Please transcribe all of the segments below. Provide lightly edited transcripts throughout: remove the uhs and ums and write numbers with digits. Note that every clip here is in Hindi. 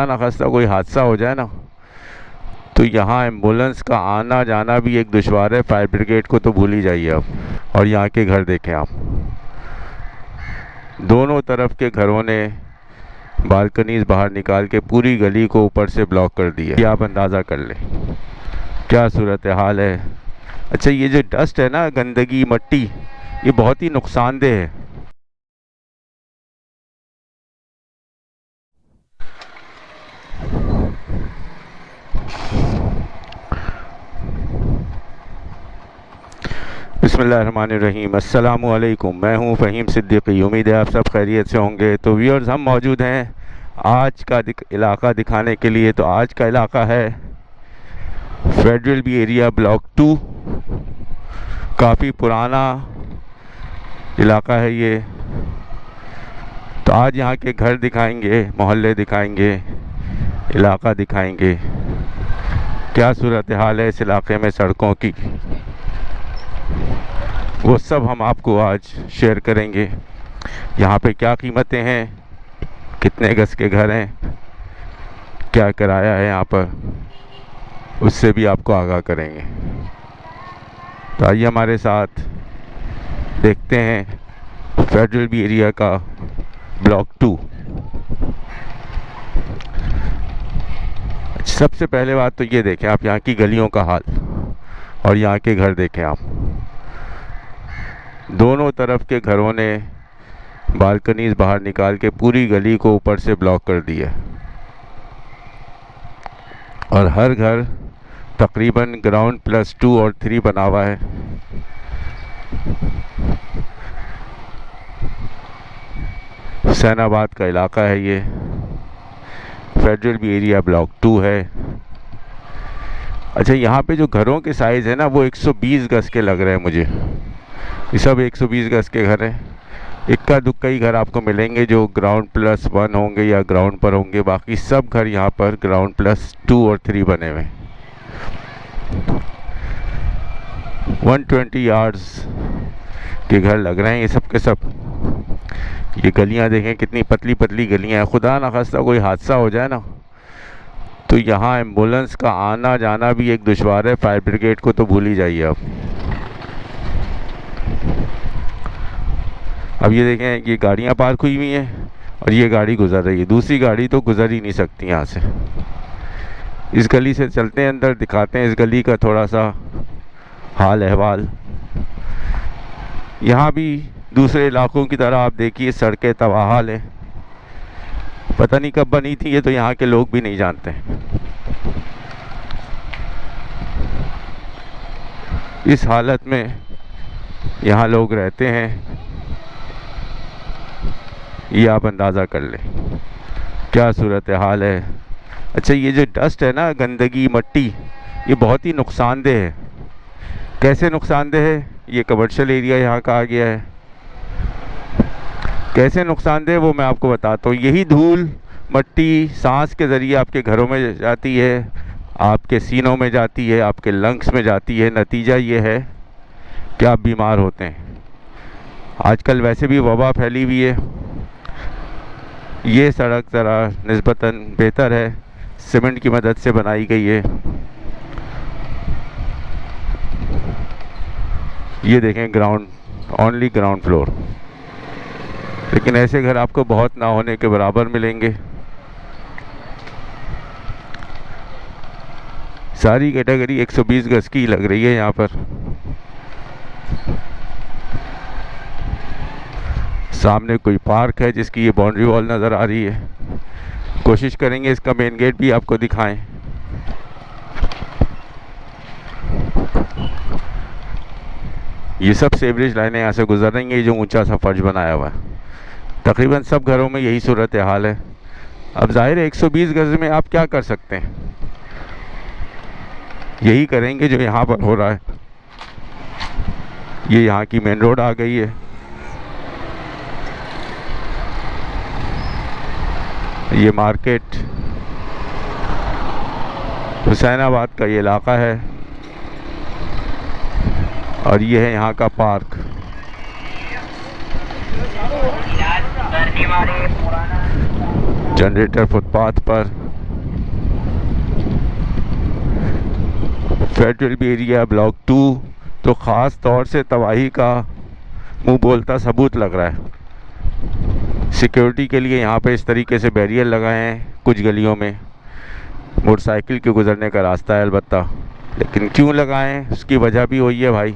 ना खास्ता कोई हादसा हो जाए ना, तो यहाँ एम्बुलेंस का आना जाना भी एक दुश्वार है। फायर ब्रिगेड को तो भूल ही जाइए आप। और यहाँ के घर देखें आप, दोनों तरफ के घरों ने बालकनीज बाहर निकाल के पूरी गली को ऊपर से ब्लॉक कर दिया। ये आप अंदाज़ा कर लें क्या सूरत हाल है। अच्छा, ये जो डस्ट है ना, गंदगी मट्टी, ये बहुत ही नुकसानदेह है। बिस्मिल्लाहिर्रहमानिर्रहीम। अस्सलामु अलैकुम। मैं हूं फ़हीम सिद्दीकी। उम्मीद है आप सब खैरियत से होंगे। तो व्यूअर्स, हम मौजूद हैं आज का इलाका दिखाने के लिए। तो आज का इलाका है फेडरल बी एरिया ब्लॉक 2। काफ़ी पुराना इलाका है ये। तो आज यहाँ के घर दिखाएंगे, मोहल्ले दिखाएंगे, इलाका दिखाएंगे, क्या सूरत हाल है इस इलाके में सड़कों की, वो सब हम आपको आज शेयर करेंगे। यहाँ पे क्या कीमतें हैं, कितने गज के घर हैं, क्या किराया है यहाँ पर, उससे भी आपको आगाह करेंगे। तो आइए हमारे साथ देखते हैं फेडरल बी एरिया का ब्लॉक 2। सबसे पहले बात तो ये देखें आप, यहाँ की गलियों का हाल और यहाँ के घर देखें आप। दोनों तरफ के घरों ने बालकनीज बाहर निकाल के पूरी गली को ऊपर से ब्लॉक कर दिया। और हर घर तकरीबन ग्राउंड प्लस 2 और 3 बना हुआ है। हुसैनाबाद का इलाका है ये। फेडरल बी एरिया ब्लॉक 2 है। अच्छा, यहाँ पे जो घरों के साइज़ है ना, वो 120 गज के लग रहे हैं मुझे। ये सब 120 गज के घर हैं। इक्का दुक्का ही घर आपको मिलेंगे जो ग्राउंड प्लस 1 होंगे या ग्राउंड पर होंगे। बाकी सब घर यहाँ पर ग्राउंड प्लस 2 और 3 बने हुए। 120 यार्ड्स के घर लग रहे हैं ये सब के सब। ये गलियाँ देखें कितनी पतली पतली गलियाँ हैं। खुदा ना खास्ता कोई हादसा हो जाए ना, तो यहाँ एम्बुलेंस का आना जाना भी एक दुश्वार है। फायर ब्रिगेड को तो भूल ही जाइए आप। अब ये देखें, ये गाड़ियाँ पार्क हुई हुई हैं और ये गाड़ी गुजर रही है। दूसरी गाड़ी तो गुजर ही नहीं सकती यहाँ से। इस गली से चलते हैं अंदर, दिखाते हैं इस गली का थोड़ा सा हाल अहवाल। यहाँ भी दूसरे इलाकों की तरह आप देखिए सड़कें तबाहाल हैं। पता नहीं कब बनी थी ये, तो यहाँ के लोग भी नहीं जानते। इस हालत में यहाँ लोग रहते हैं, ये आप अंदाज़ा कर लें क्या सूरत हाल है। अच्छा, ये जो डस्ट है ना, गंदगी मट्टी, ये बहुत ही नुकसानदेह है। कैसे नुकसानदेह है? ये कमर्शियल एरिया यहाँ का आ गया है। कैसे नुकसानदेह वो मैं आपको बताता हूँ। यही धूल मट्टी सांस के ज़रिए आपके घरों में जाती है, आपके सीनों में जाती है, आपके लंग्स में जाती है। नतीजा ये है कि आप बीमार होते हैं। आजकल वैसे भी वबा फैली हुई है। ये सड़क ज़रा निस्बतन बेहतर है, सीमेंट की मदद से बनाई गई है। ये देखें ग्राउंड, ओनली ग्राउंड फ्लोर। लेकिन ऐसे घर आपको बहुत ना होने के बराबर मिलेंगे। सारी कैटेगरी 120 गज की लग रही है यहाँ पर। सामने कोई पार्क है जिसकी ये बाउंड्री वॉल नज़र आ रही है। कोशिश करेंगे इसका मेन गेट भी आपको दिखाएं। ये सब सीवरेज लाइनें यहाँ से गुजर रही हैं। ये जो ऊंचा सा फर्श बनाया हुआ है, तकरीबन सब घरों में यही सूरत हाल है। अब जाहिर है 120 गज में आप क्या कर सकते हैं, यही करेंगे जो यहाँ पर हो रहा है। ये यहाँ की मेन रोड आ गई है। ये मार्केट हुसैनाबाद का ये इलाका है और ये है यहाँ का पार्क। जनरेटर फुटपाथ पर। फेडरल एरिया ब्लॉक 2 तो ख़ास तौर से तबाही का मुंह बोलता सबूत लग रहा है। सिक्योरिटी के लिए यहाँ पे इस तरीके से बैरियर लगाए हैं कुछ गलियों में। मोटरसाइकिल के गुज़रने का रास्ता है अलबत्ता, लेकिन क्यों लगाएं उसकी वजह भी वही है भाई,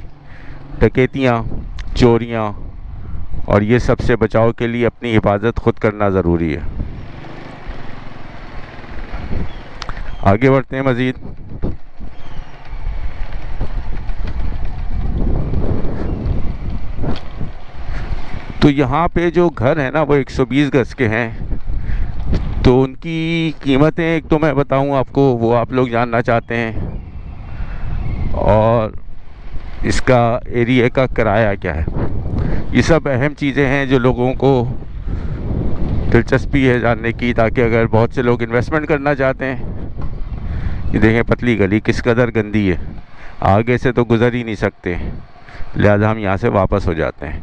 डकैतियाँ, चोरियाँ, और ये सबसे बचाव के लिए अपनी हिफाजत खुद करना ज़रूरी है। आगे बढ़ते हैं मज़ीद। तो यहाँ पे जो घर है ना वो 120 गज के हैं, तो उनकी कीमतें एक तो मैं बताऊँ आपको, वो आप लोग जानना चाहते हैं, और इसका एरिया का किराया क्या है। ये सब अहम चीज़ें हैं जो लोगों को दिलचस्पी है जानने की, ताकि अगर बहुत से लोग इन्वेस्टमेंट करना चाहते हैं। ये देखें पतली गली किस कदर गंदी है, आगे से तो गुज़र ही नहीं सकते, लिहाजा हम यहाँ से वापस हो जाते हैं।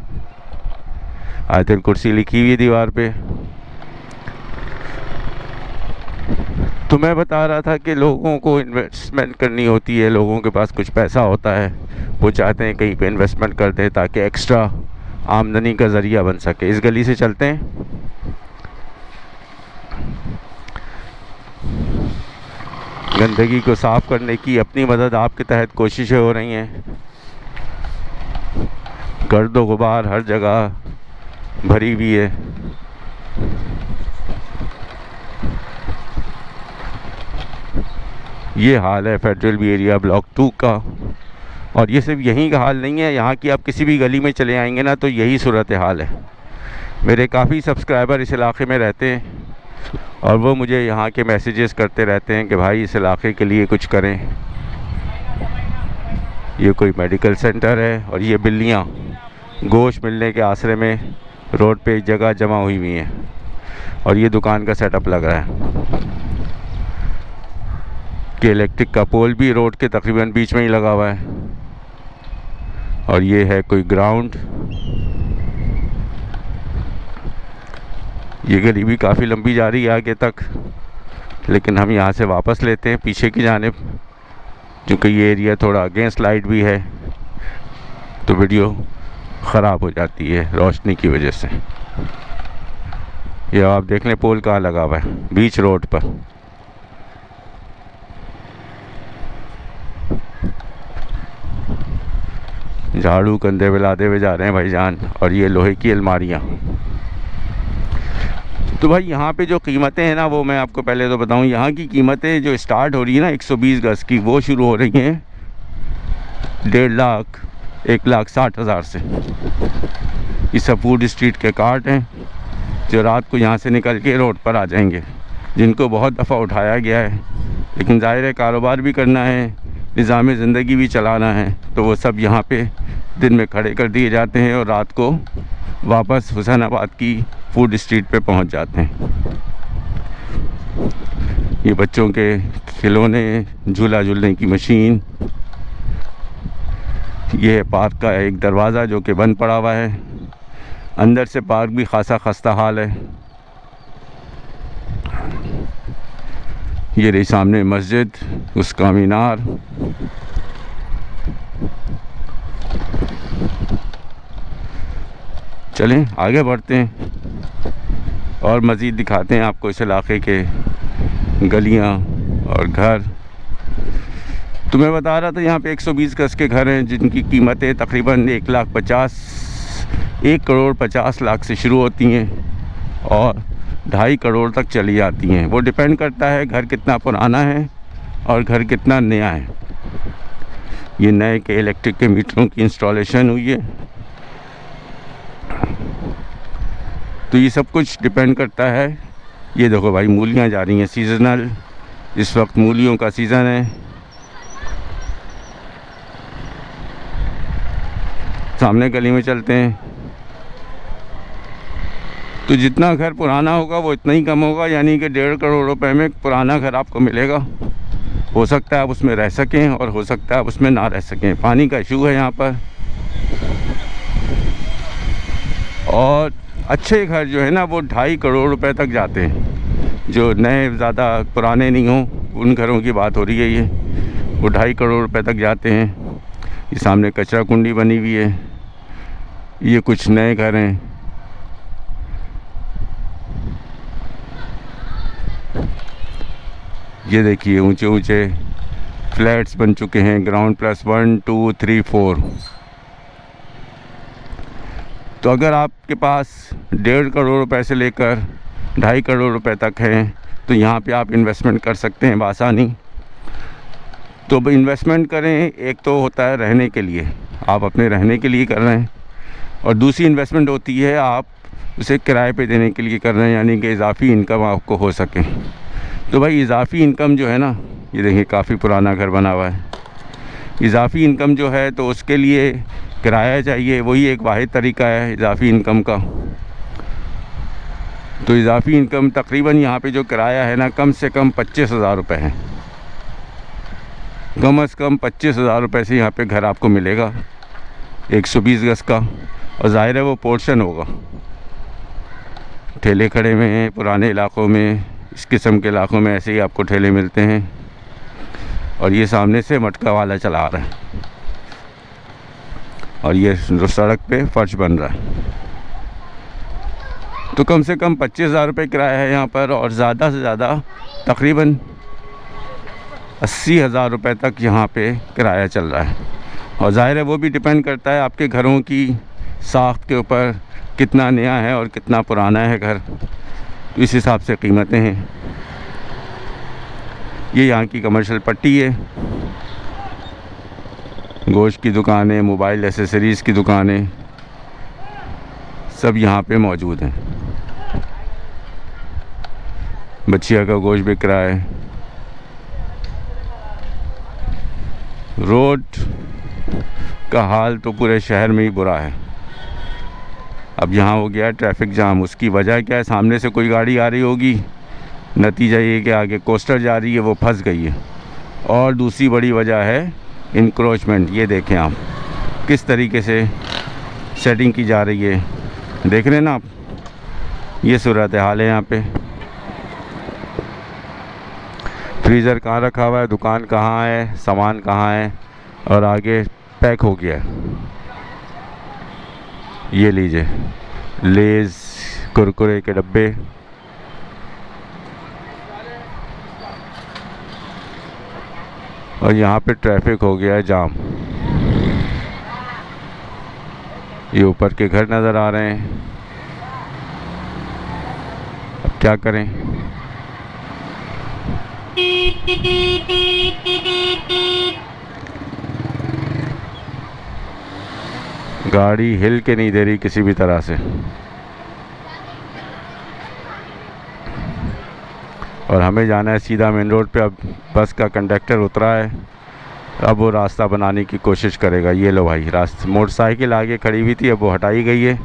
आयतुल कुर्सी लिखी हुई दीवार पे। तो मैं बता रहा था कि लोगों को इन्वेस्टमेंट करनी होती है, लोगों के पास कुछ पैसा होता है, वो चाहते हैं कहीं पे इन्वेस्टमेंट कर दें ताकि एक्स्ट्रा आमदनी का ज़रिया बन सके। इस गली से चलते हैं। गंदगी को साफ़ करने की अपनी मदद आपके तहत कोशिशें हो रही हैं। गर्द व गुबार हर जगह भरी हुई है। ये हाल है फेडरल एरिया ब्लॉक 2 का, और ये सिर्फ यहीं का हाल नहीं है, यहाँ की आप किसी भी गली में चले आएंगे ना तो यही सूरत हाल है। मेरे काफ़ी सब्सक्राइबर इस इलाके में रहते हैं और वो मुझे यहाँ के मैसेजेस करते रहते हैं कि भाई इस इलाके के लिए कुछ करें। ये कोई मेडिकल सेंटर है और ये बिल्लियाँ गोश्त मिलने के आसरे में रोड पे एक जगह जमा हुई हुई हैं, और ये दुकान का सेटअप लग रहा है कि इलेक्ट्रिक का पोल भी रोड के तकरीबन बीच में ही लगा हुआ है। और ये है कोई ग्राउंड। ये गली भी काफ़ी लंबी जा रही है आगे तक, लेकिन हम यहाँ से वापस लेते हैं पीछे की जानिब, क्योंकि ये एरिया थोड़ा अगेंस्ट लाइट भी है तो वीडियो ख़राब हो जाती है रोशनी की वजह से। ये आप देख लें पोल कहाँ लगा हुआ है, बीच रोड पर। झाड़ू कंधे मिलाते हुए जा रहे हैं भाईजान, और ये लोहे की अलमारियाँ। तो भाई यहाँ पे जो कीमतें हैं ना वो मैं आपको पहले तो बताऊँ। यहाँ की कीमतें जो स्टार्ट हो रही है ना 120 गज की, वो शुरू हो रही हैं 1.5 लाख 1,60,000 से। ये सब फूड स्ट्रीट के कार्ट हैं जो रात को यहाँ से निकल के रोड पर आ जाएंगे, जिनको बहुत दफ़ा उठाया गया है, लेकिन ज़ाहिर है कारोबार भी करना है, निज़ाम ज़िंदगी भी चलाना है, तो वो सब यहाँ पे दिन में खड़े कर दिए जाते हैं और रात को वापस हुसैनाबाद की फूड स्ट्रीट पे पहुँच जाते हैं। ये बच्चों के खिलौने, झूला झूलने की मशीन। ये है पार्क का एक दरवाज़ा जो कि बंद पड़ा हुआ है। अंदर से पार्क भी खासा खस्ता हाल है। ये रही सामने मस्जिद, उसका मीनार। चलें आगे बढ़ते हैं और मज़ीद दिखाते हैं आपको इस इलाके के गलियां और घर। तो मैं बता रहा था यहाँ पे 120 गज के घर हैं जिनकी कीमतें तकरीबन 1 करोड़ 50 लाख से शुरू होती हैं और 2.5 करोड़ तक चली जाती हैं। वो डिपेंड करता है घर कितना पुराना है और घर कितना नया है। ये नए के इलेक्ट्रिक के मीटरों की इंस्टॉलेशन हुई है, तो ये सब कुछ डिपेंड करता है। ये देखो भाई मूलियाँ जा रही हैं सीज़नल, इस वक्त मूलियों का सीज़न है। सामने गली में चलते हैं। तो जितना घर पुराना होगा वो इतना ही कम होगा, यानी कि 1.5 करोड़ रुपए में पुराना घर आपको मिलेगा। हो सकता है आप उसमें रह सकें और हो सकता है आप उसमें ना रह सकें। पानी का इशू है यहाँ पर। और अच्छे घर जो है ना वो 2.5 करोड़ रुपए तक जाते हैं। जो नए ज़्यादा पुराने नहीं हों उन घरों की बात हो रही है। ये वो 2.5 करोड़ रुपए तक जाते हैं। ये सामने कचरा कुंडी बनी हुई है, ये कुछ नए घर हैं। ये देखिए ऊंचे ऊंचे फ्लैट्स बन चुके हैं, ग्राउंड प्लस 1 2 3 4। तो अगर आपके पास 1.5 करोड़ रुपए से लेकर 2.5 करोड़ रुपए तक हैं तो यहाँ पे आप इन्वेस्टमेंट कर सकते हैं बआसानी। तो इन्वेस्टमेंट करें, एक तो होता है रहने के लिए, आप अपने रहने के लिए कर रहे हैं, और दूसरी इन्वेस्टमेंट होती है आप उसे किराए पे देने के लिए कर रहे हैं, यानी कि इजाफ़ी इनकम आपको हो सके। तो भाई इजाफ़ी इनकम जो है ना, ये देखिए काफ़ी पुराना घर बना हुआ है। इजाफ़ी इनकम जो है तो उसके लिए किराया चाहिए, वही एक वाहिद तरीका है इजाफ़ी इनकम का। तो इजाफ़ी इनकम तकरीबन यहाँ पे जो किराया है ना, कम से कम 25,000 रुपये है। कम से कम 25,000 रुपये से यहाँ पे घर आपको मिलेगा 120 गज़ का, और ज़ाहिर है वो पोर्शन होगा। ठेले खड़े हुए हैं पुराने इलाक़ों में, इस किस्म के इलाक़ों में ऐसे ही आपको ठेले मिलते हैं। और ये सामने से मटका वाला चला रहा है, और ये सड़क पे फर्श बन रहा है। तो कम से कम 25,000 रुपये किराया है यहाँ पर, और ज़्यादा से ज़्यादा तकरीबन 80,000 रुपये तक यहाँ पे किराया चल रहा है। और ज़ाहिर है वो भी डिपेंड करता है आपके घरों की साख्त के ऊपर, कितना नया है और कितना पुराना है घर, तो इस हिसाब से कीमतें हैं। ये यहाँ की कमर्शियल पट्टी है, गोश्त की दुकानें, मोबाइल एसेसरीज़ की दुकानें सब यहाँ पे मौजूद हैं। बछिया का गोश्त बिक रहा है। रोड का हाल तो पूरे शहर में ही बुरा है। अब यहाँ हो गया ट्रैफिक जाम, उसकी वजह क्या है? सामने से कोई गाड़ी आ रही होगी, नतीजा ये कि आगे कोस्टर जा रही है, वो फंस गई है। और दूसरी बड़ी वजह है इंक्रोचमेंट। ये देखें आप किस तरीके से सेटिंग की जा रही है, देख रहे हैं ना आप? ये सूरत हाल है यहाँ पे। फ्रीज़र कहाँ रखा हुआ है, दुकान कहाँ है, सामान कहाँ है, और आगे पैक हो गया है। ये लीजिए लेज़ कुरकुरे के डब्बे, और यहाँ पे ट्रैफिक हो गया है जाम। ये ऊपर के घर नज़र आ रहे हैं, अब क्या करें? गाड़ी हिल के नहीं दे रही किसी भी तरह से, और हमें जाना है सीधा मेन रोड पे। अब बस का कंडक्टर उतरा है, अब वो रास्ता बनाने की कोशिश करेगा। ये लो भाई रास्ता, मोटरसाइकिल आगे खड़ी हुई थी, अब वो हटाई गई है,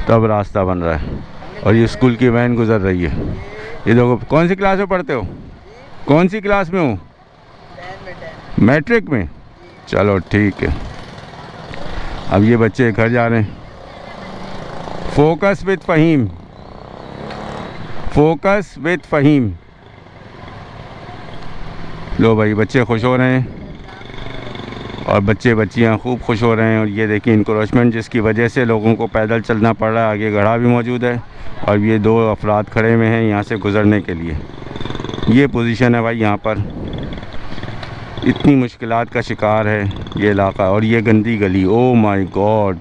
तो अब रास्ता बन रहा है। और ये स्कूल की वैन गुजर रही है। ये देखो, कौन सी क्लास में पढ़ते हो? कौन सी क्लास में हो? मैट्रिक में? चलो ठीक है। अब ये बच्चे घर जा रहे हैं। Focus with Faheem, focus with Faheem. लो भाई बच्चे खुश हो रहे हैं, और बच्चे बच्चियां खूब खुश हो रहे हैं। और ये देखिए इंक्रोचमेंट जिसकी वजह से लोगों को पैदल चलना पड़ रहा है। आगे गड्ढा भी मौजूद है, और ये 2 अफराद खड़े हुए हैं यहाँ से गुज़रने के लिए। ये पोजीशन है भाई, यहाँ पर इतनी मुश्किलात का शिकार है ये इलाका। और ये गंदी गली, ओ माय गॉड,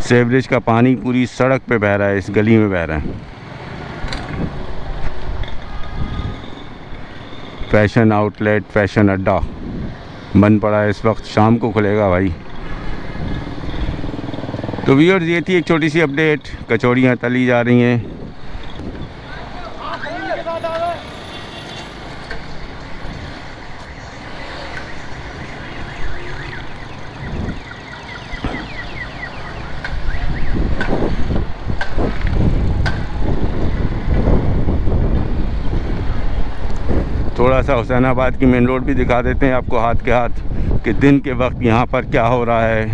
सीवरेज का पानी पूरी सड़क पे बह रहा है, इस गली में बह रहा है। फैशन आउटलेट, फैशन अड्डा बंद पड़ा है इस वक्त, शाम को खुलेगा भाई। तो व्यूअर्स ये थी एक छोटी सी अपडेट। कचौड़ियाँ तली जा रही हैं। थोड़ा सा हुसैनाबाद की मेन रोड भी दिखा देते हैं आपको हाथ के हाथ कि दिन के वक्त यहाँ पर क्या हो रहा है।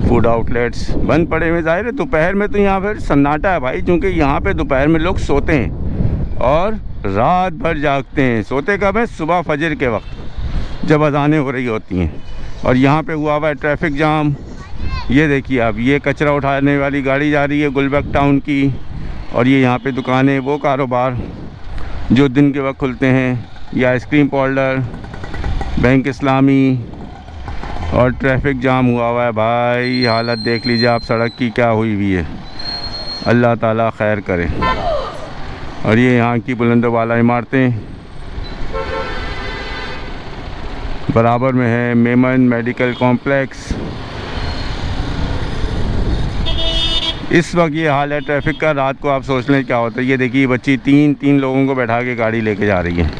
फूड आउटलेट्स बंद पड़े हुए। ज़ाहिर है दोपहर में तो यहाँ पर सन्नाटा है भाई, क्योंकि यहाँ पे दोपहर में लोग सोते हैं और रात भर जागते हैं। सोते कब है? सुबह फजर के वक्त जब अज़ानें हो रही होती हैं। और यहाँ पे हुआ हुआ है ट्रैफिक जाम। ये देखिए अब ये कचरा उठाने वाली गाड़ी जा रही है गुलबर्ग टाउन की, और ये यहाँ पे दुकानें, वो कारोबार जो दिन के वक्त खुलते हैं, ये आइसक्रीम पार्लर, बैंक इस्लामी, और ट्रैफिक जाम हुआ हुआ है भाई। हालत देख लीजिए आप सड़क की क्या हुई हुई है, अल्लाह ताला खैर करे। और ये यहाँ की बुलंद वाला इमारतें, बराबर में है मेमन मेडिकल कॉम्प्लेक्स। इस वक्त ये हाल है ट्रैफिक का। रात को आप सोच लें क्या होता है। ये देखिए बच्ची तीन लोगों को बैठा के गाड़ी लेके जा रही है।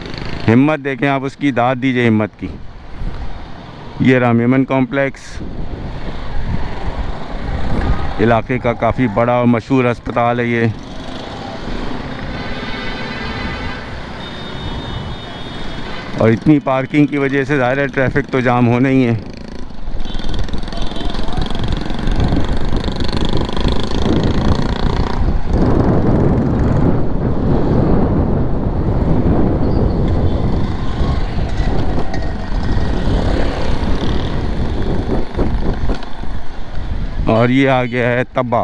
हिम्मत देखें आप उसकी, दाद दीजिए हिम्मत की। ये रहा मेमन कॉम्प्लेक्स, इलाके का काफ़ी बड़ा और मशहूर अस्पताल है ये। और इतनी पार्किंग की वजह से ज़ाहिर है ट्रैफिक तो जाम होना ही है। और ये आ गया है तब्बा,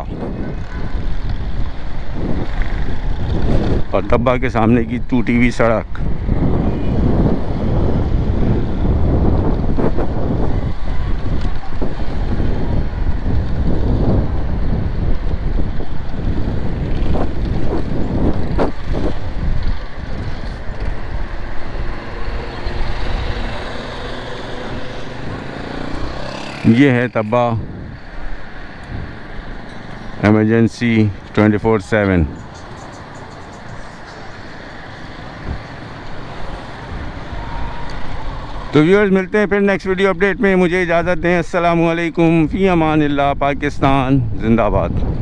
और तब्बा के सामने की टूटी हुई सड़क। ये है तब्बा इमरजेंसी 24/7। तो व्यूअर्स मिलते हैं फिर नेक्स्ट वीडियो अपडेट में। मुझे इजाज़त दें। अस्सलामु अलैकुम, फ़ी अमानिल्लाह। पाकिस्तान जिंदाबाद।